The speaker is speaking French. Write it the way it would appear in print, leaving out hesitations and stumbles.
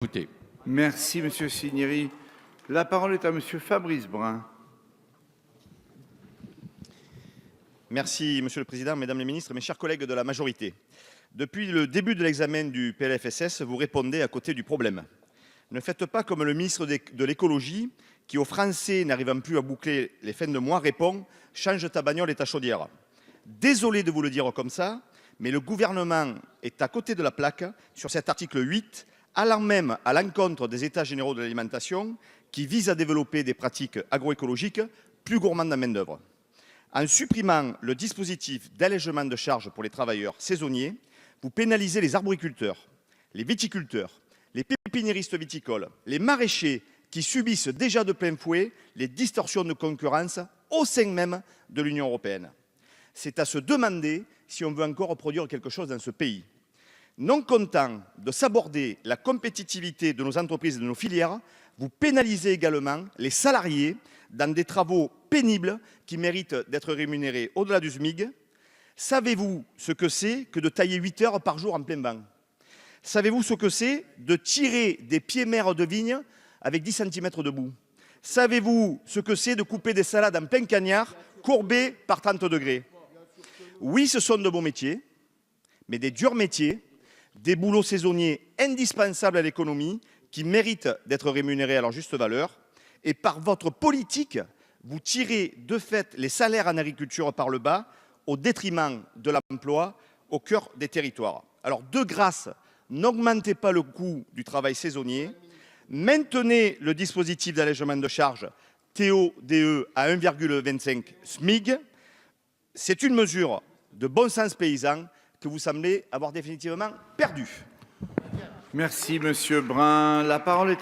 Écoutez. Merci, Monsieur Cinieri. La parole est à Monsieur Fabrice Brun. Merci, Monsieur le Président, Mesdames les ministres, mes chers collègues de la majorité. Depuis le début de l'examen du PLFSS, vous répondez à côté du problème. Ne faites pas comme le ministre de l'écologie qui, aux Français n'arrivant plus à boucler les fins de mois, répond « change ta bagnole et ta chaudière ». Désolé de vous le dire comme ça, mais le gouvernement est à côté de la plaque sur cet article 8, allant même à l'encontre des États généraux de l'alimentation qui visent à développer des pratiques agroécologiques plus gourmandes en main-d'œuvre. En supprimant le dispositif d'allègement de charges pour les travailleurs saisonniers, vous pénalisez les arboriculteurs, les viticulteurs, les pépiniéristes viticoles, les maraîchers qui subissent déjà de plein fouet les distorsions de concurrence au sein même de l'Union européenne. C'est à se demander si on veut encore produire quelque chose dans ce pays. Non content de s'aborder la compétitivité de nos entreprises et de nos filières, vous pénalisez également les salariés dans des travaux pénibles qui méritent d'être rémunérés au-delà du SMIC. Savez-vous ce que c'est que de tailler 8 heures par jour en plein vent? Savez-vous ce que c'est de tirer des pieds-mères de vigne avec 10 cm de boue? Savez-vous ce que c'est de couper des salades en plein cagnard, courbées par 30 degrés? Oui, ce sont de beaux métiers, mais des durs métiers, des boulots saisonniers indispensables à l'économie qui méritent d'être rémunérés à leur juste valeur. Et par votre politique, vous tirez de fait les salaires en agriculture par le bas au détriment de l'emploi au cœur des territoires. Alors de grâce, n'augmentez pas le coût du travail saisonnier, maintenez le dispositif d'allègement de charges TO-DE à 1,25 SMIC. C'est une mesure de bon sens paysan que vous semblez avoir définitivement perdu. Merci, Monsieur Brun. La parole est